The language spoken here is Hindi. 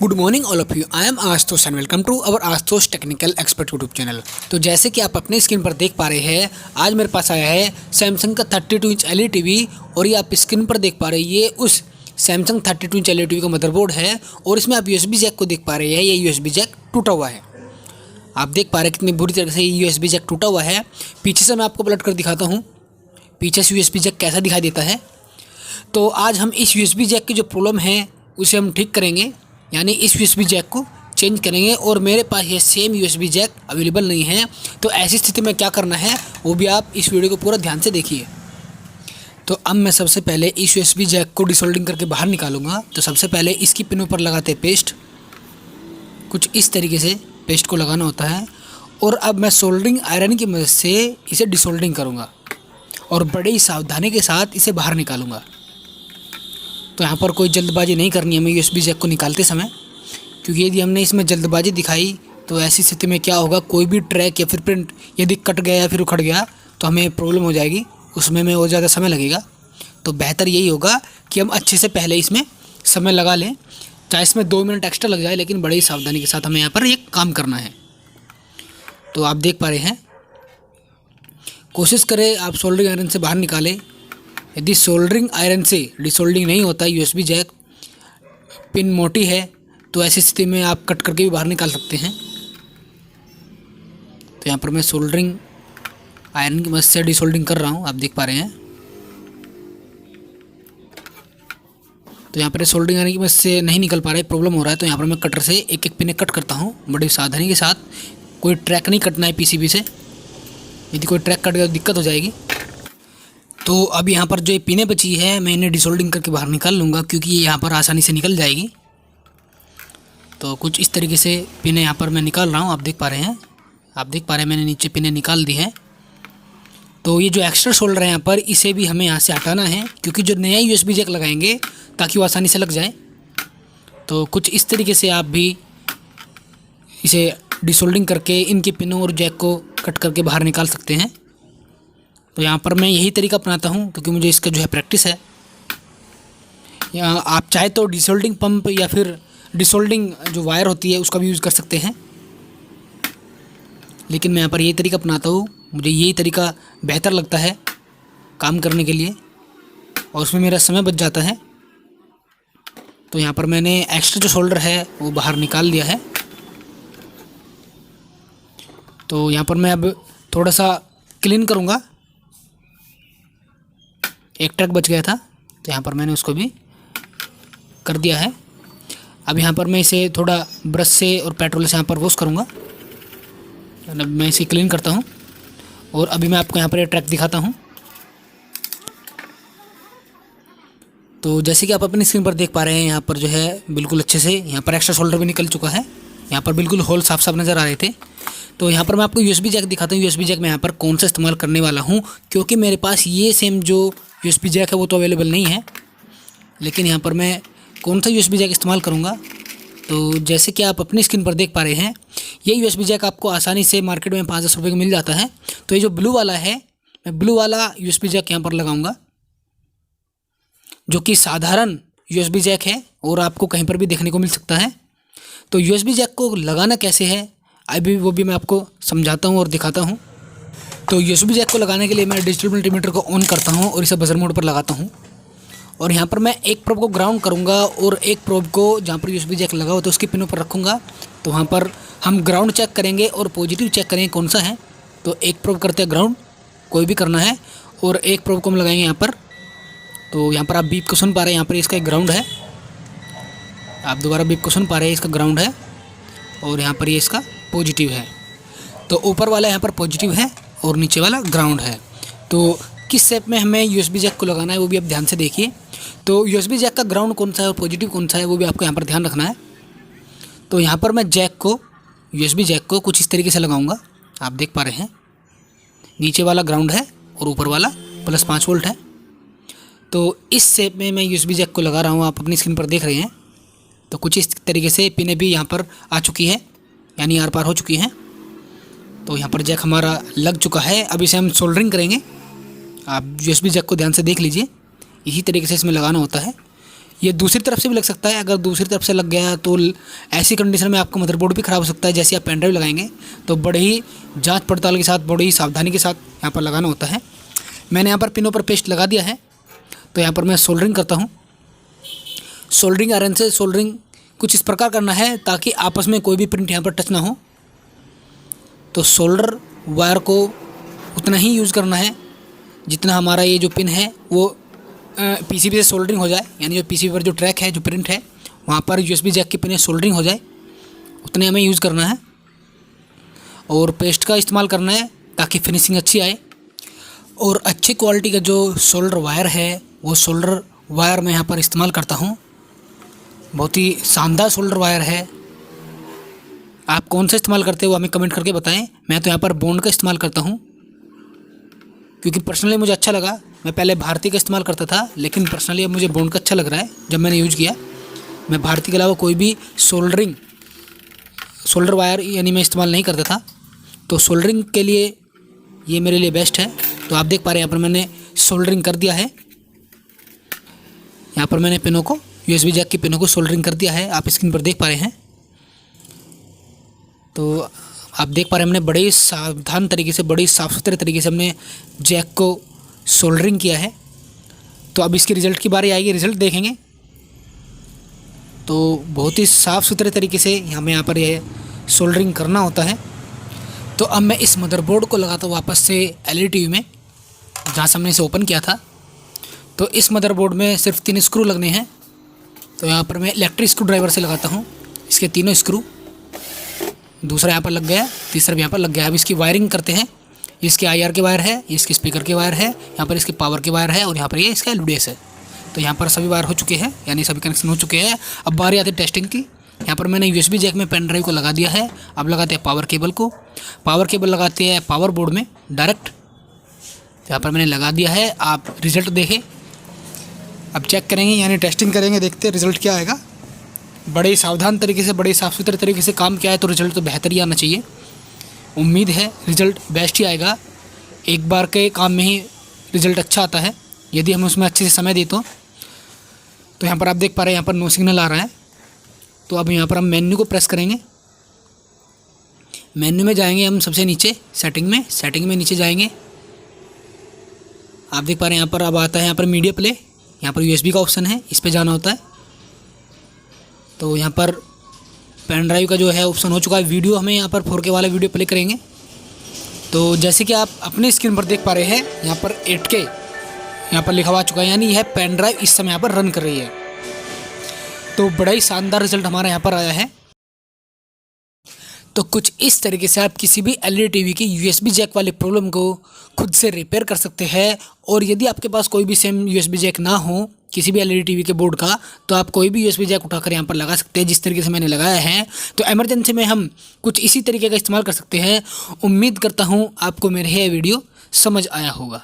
Good morning all of you. I am Ashutosh and welcome to our Ashutosh technical expert YouTube channel. तो जैसे कि आप अपने स्क्रीन पर देख पा रहे हैं, आज मेरे पास आया है सैमसंग का 32 इंच एलईडी टीवी। और ये आप स्क्रीन पर देख पा रहे हैं, ये उस सैमसंग 32 इंच एलईडी टीवी का मदरबोर्ड है। और इसमें आप यूएसबी जैक को देख पा रहे हैं, ये यूएसबी जैक टूटा हुआ है। आप देख पा रहे हैं कितनी बुरी तरह से यूएसबी जैक टूटा हुआ है। पीछे से मैं आपको पलट कर दिखाता हूँ पीछे से यूएसबी जैक कैसा दिखाई देता है। तो आज हम इस यूएसबी जैक की जो प्रॉब्लम है उसे हम ठीक करेंगे, यानी इस यूएसबी जैक को चेंज करेंगे। और मेरे पास ये सेम यूएसबी जैक अवेलेबल नहीं है, तो ऐसी स्थिति में क्या करना है वो भी आप इस वीडियो को पूरा ध्यान से देखिए। तो अब मैं सबसे पहले इस यूएसबी जैक को डिसोल्डिंग करके बाहर निकालूंगा। तो सबसे पहले इसकी पिनों पर लगाते हैं पेस्ट। कुछ इस तरीके से पेस्ट को लगाना होता है। और अब मैं सोल्डरिंग आयरन की मदद से इसे डिसोल्डिंग करूँगा और बड़े ही सावधानी के साथ इसे बाहर निकालूंगा। तो यहाँ पर कोई जल्दबाजी नहीं करनी है हमें यूएसबी जैक को निकालते समय, क्योंकि यदि हमने इसमें जल्दबाजी दिखाई तो ऐसी स्थिति में क्या होगा, कोई भी ट्रैक या फिर प्रिंट यदि कट गया या फिर उखड़ गया तो हमें प्रॉब्लम हो जाएगी, उसमें में और ज़्यादा समय लगेगा। तो बेहतर यही होगा कि हम अच्छे से पहले इसमें समय लगा लें, चाहे इसमें 2 मिनट एक्स्ट्रा लग जाए, लेकिन बड़ी सावधानी के साथ हमें यहाँ पर ये काम करना है। तो आप देख पा रहे हैं, कोशिश करें आप सोल्डरिंग आयरन से बाहर निकालें। यदि सोल्डरिंग आयरन से डिसोल्डिंग नहीं होता यूएसबी जैक, पिन मोटी है, तो ऐसी स्थिति में आप कट करके भी बाहर निकाल सकते हैं। तो यहाँ पर मैं सोल्डरिंग आयरन की मदद से डिसोल्डिंग कर रहा हूँ, आप देख पा रहे हैं। तो यहाँ पर सोल्डरिंग आयरन की मदद से नहीं निकल पा रहा है, प्रॉब्लम हो रहा है। तो यहाँ पर मैं कटर से एक एक पिने कट करता हूँ बड़ी सावधानी के साथ। कोई ट्रैक नहीं कटना है पीसीबी से, यदि कोई ट्रैक कट गया तो दिक्कत हो जाएगी। तो अब यहाँ पर जो ये पिनें बची है मैं इन्हें डिसोल्डिंग करके बाहर निकाल लूँगा, क्योंकि ये यहाँ पर आसानी से निकल जाएगी। तो कुछ इस तरीके से पिनें यहाँ पर मैं निकाल रहा हूँ, आप देख पा रहे हैं मैंने नीचे पिनें निकाल दी हैं। तो ये जो एक्स्ट्रा शोल्डर है यहाँ पर, इसे भी हमें यहाँ से हटाना है, क्योंकि जो नया यूएसबी जैक लगाएंगे ताकि वो आसानी से लग जाए। तो कुछ इस तरीके से आप भी इसे डिसोल्डिंग करके इनकी पिनों और जैक को कट करके बाहर निकाल सकते हैं। तो यहाँ पर मैं यही तरीका अपनाता हूँ, क्योंकि मुझे इसका जो है प्रैक्टिस है। या आप चाहे तो डिसोल्डिंग पंप या फिर डिसोल्डिंग जो वायर होती है उसका भी यूज़ कर सकते हैं, लेकिन मैं यहाँ पर यही तरीका अपनाता हूँ। मुझे यही तरीका बेहतर लगता है काम करने के लिए, और उसमें मेरा समय बच जाता है। तो यहाँ पर मैंने एक्स्ट्रा जो शोल्डर है वो बाहर निकाल दिया है। तो यहाँ पर मैं अब थोड़ा सा क्लीन करूँगा। एक ट्रैक बच गया था, तो यहाँ पर मैंने उसको भी कर दिया है। अब यहाँ पर मैं इसे थोड़ा ब्रश से और पेट्रोल से यहाँ पर वॉश करूँगा। मैं इसे क्लीन करता हूँ और अभी मैं आपको यहाँ पर ये ट्रैक दिखाता हूँ। तो जैसे कि आप अपनी स्क्रीन पर देख पा रहे हैं, यहाँ पर जो है बिल्कुल अच्छे से यहाँ पर एक्स्ट्रा शोल्डर भी निकल चुका है। यहाँ पर बिल्कुल होल साफ साफ नज़र आ रहे थे। तो यहाँ पर मैं आपको यूएसबी जैक दिखाता हूँ। यूएसबी जैक मैं यहाँ पर कौन सा इस्तेमाल करने वाला हूँ, क्योंकि मेरे पास ये सेम जो यूएसबी जैक है वो तो अवेलेबल नहीं है, लेकिन यहाँ पर मैं कौन सा यूएसबी जैक इस्तेमाल करूँगा। तो जैसे कि आप अपनी स्क्रीन पर देख पा रहे हैं, ये यूएसबी जैक आपको आसानी से मार्केट में 5-10 रुपये का मिल जाता है। तो ये जो ब्लू वाला है, मैं ब्लू वाला यूएसबी जैक यहाँ पर लगाऊंगा, जो कि साधारण यूएसबी जैक है और आपको कहीं पर भी देखने को मिल सकता है। तो यूएसबी जैक को लगाना कैसे है अभी वो भी मैं आपको समझाता हूँ और दिखाता हूँ। तो यूएसबी जैक को लगाने के लिए मैं डिजिटल मल्टीमीटर को ऑन करता हूँ और इसे बजर मोड पर लगाता हूँ। और यहाँ पर मैं एक प्रोब को ग्राउंड करूँगा और एक प्रोब को जहाँ पर यूएसबी जैक लगा हो तो उसकी पिनों पर रखूँगा। तो वहाँ पर हम ग्राउंड चेक करेंगे और पॉजिटिव चेक करेंगे कौन सा है। तो एक प्रोब करते हैं ग्राउंड, कोई भी करना है, और एक प्रोब को हम लगाएंगे यहाँ पर। तो यहाँ पर आप बीप को सुन पा रहे हैं, यहाँ पर इसका एक ग्राउंड है। आप दोबारा बीप को सुन पा रहे हैं, इसका ग्राउंड है, और यहाँ पर ये इसका पॉजिटिव है। तो ऊपर वाला यहाँ पर पॉजिटिव है और नीचे वाला ग्राउंड है। तो किस शेप में हमें यूएसबी जैक को लगाना है वो भी आप ध्यान से देखिए। तो यूएसबी जैक का ग्राउंड कौन सा है और पॉजिटिव कौन सा है वो भी आपको यहाँ पर ध्यान रखना है। तो यहाँ पर मैं जैक को, यूएसबी जैक को कुछ इस तरीके से लगाऊंगा, आप देख पा रहे हैं। नीचे वाला ग्राउंड है और ऊपर वाला +5 वोल्ट है। तो इस शेप में मैं यूएसबी जैक को लगा रहा हूँ, आप अपनी स्क्रीन पर देख रहे हैं। तो कुछ इस तरीके से पिनें भी यहाँ पर आ चुकी है, यानी आर पार हो चुकी हैं। तो यहाँ पर जैक हमारा लग चुका है। अब इसे हम सोल्डरिंग करेंगे। आप यूएसबी जैक को ध्यान से देख लीजिए, इसी तरीके से इसमें लगाना होता है। ये दूसरी तरफ से भी लग सकता है। अगर दूसरी तरफ से लग गया तो ऐसी कंडीशन में आपका मदरबोर्ड भी ख़राब हो सकता है। जैसे आप पेन ड्राइव लगाएंगे तो बड़े ही जांच पड़ताल के साथ, बड़ी ही सावधानी के साथ यहाँ पर लगाना होता है। मैंने यहाँ पर पिनों पर पेस्ट लगा दिया है। तो यहाँ पर मैं सोल्डरिंग करता हूँ। सोल्डरिंग आयरन से सोल्डरिंग कुछ इस प्रकार करना है ताकि आपस में कोई भी प्रिंट यहाँ पर टच ना हो। तो सोल्डर वायर को उतना ही यूज़ करना है जितना हमारा ये जो पिन है वो पीसीबी से सोल्डरिंग हो जाए, यानी जो पीसीबी पर जो ट्रैक है, जो प्रिंट है, वहाँ पर यूएसबी जैक की पिन सोल्डरिंग हो जाए, उतने हमें यूज़ करना है। और पेस्ट का इस्तेमाल करना है ताकि फिनिशिंग अच्छी आए। और अच्छी क्वालिटी का जो सोल्डर वायर है वो सोल्डर वायर मैं यहाँ पर इस्तेमाल करता हूँ। बहुत ही शानदार सोल्डर वायर है। आप कौन सा इस्तेमाल करते हो हमें कमेंट करके बताएं। मैं तो यहाँ पर बॉन्ड का इस्तेमाल करता हूँ क्योंकि पर्सनली मुझे अच्छा लगा। मैं पहले भारती का इस्तेमाल करता था, लेकिन पर्सनली अब मुझे बॉन्ड का अच्छा लग रहा है जब मैंने यूज़ किया। मैं भारती के अलावा कोई भी सोल्डर वायर यानी मैं इस्तेमाल नहीं करता था। तो सोल्डरिंग के लिए ये मेरे लिए बेस्ट है। तो आप देख पा रहे हैं यहाँ पर मैंने सोल्डरिंग कर दिया है। यहाँ पर मैंने पिनों को, यूएसबी जैक की पिनों को सोल्डरिंग कर दिया है। आप स्क्रीन पर देख पा रहे हैं। तो आप देख पा रहे हैं हमने बड़े ही सावधान तरीके से, बड़े ही साफ़ सुथरे तरीके से हमने जैक को सोल्डरिंग किया है। तो अब इसके रिज़ल्ट की बारी आएगी, रिज़ल्ट देखेंगे। तो बहुत ही साफ़ सुथरे तरीके से हमें यहाँ पर यह सोल्डरिंग करना होता है। तो अब मैं इस मदरबोर्ड को लगाता हूँ वापस से एलईडी टीवी में, जहाँ से हमने इसे ओपन किया था। तो इस मदरबोर्ड में सिर्फ 3 स्क्रू लगने हैं। तो यहाँ पर मैं इलेक्ट्रिक स्क्रू ड्राइवर से लगाता हूँ इसके तीनों स्क्रू। दूसरा यहाँ पर लग गया, तीसरा भी यहाँ पर लग गया। अब इसकी वायरिंग करते हैं। इसके आईआर के वायर है, इसके स्पीकर के वायर है, यहाँ पर इसके पावर के वायर है, और यहाँ पर ये इसका एलईडीएस है। तो यहाँ पर सभी वायर हो चुके हैं, यानी सभी कनेक्शन हो चुके हैं। अब बारी आती है टेस्टिंग की। यहाँ पर मैंने यूएसबी जैक में पेन ड्राइव को लगा दिया है। अब लगाते हैं पावर केबल को। पावर केबल लगाते हैं पावर बोर्ड में डायरेक्ट। यहाँ पर मैंने लगा दिया है। आप रिज़ल्ट देखें। अब चेक करेंगे, यानी टेस्टिंग करेंगे, देखते हैं रिज़ल्ट क्या आएगा। बड़े सावधान तरीके से, बड़े साफ़ सुथरे तरीके से काम किया है तो रिज़ल्ट तो बेहतर ही आना चाहिए। उम्मीद है रिज़ल्ट बेस्ट ही आएगा। एक बार के काम में ही रिज़ल्ट अच्छा आता है यदि हम उसमें अच्छे से समय दें तो। यहाँ पर आप देख पा रहे हैं, यहाँ पर नो सिग्नल आ रहा है। तो अब यहाँ पर हम मेन्यू को प्रेस करेंगे। मेन्यू में जाएंगे हम सबसे नीचे सेटिंग में नीचे जाएंगे। आप देख पा रहे हैं यहाँ पर अब आता है यहाँ पर मीडिया प्ले। यहाँ पर यूएसबी का ऑप्शन है, इस पर जाना होता है। तो यहाँ पर पेन ड्राइव का जो है ऑप्शन हो चुका है। वीडियो हमें यहाँ पर 4K वाला वीडियो प्ले करेंगे। तो जैसे कि आप अपने स्क्रीन पर देख पा रहे हैं, यहाँ पर 8K यहाँ पर लिखा हुआ चुका है, यानी यह पेन ड्राइव इस समय यहाँ पर रन कर रही है। तो बड़ा ही शानदार रिजल्ट हमारा यहाँ पर आया है। तो कुछ इस तरीके से आप किसी भी एलईडी टीवी की यूएसबी जैक वाली प्रॉब्लम को खुद से रिपेयर कर सकते हैं। और यदि आपके पास कोई भी सेम यूएसबी जैक ना हो किसी भी एलईडी टीवी के बोर्ड का, तो आप कोई भी यूएसबी जैक उठाकर यहाँ पर लगा सकते हैं जिस तरीके से मैंने लगाया है। तो इमरजेंसी में हम कुछ इसी तरीके का इस्तेमाल कर सकते हैं। उम्मीद करता हूँ आपको मेरे यह वीडियो समझ आया होगा।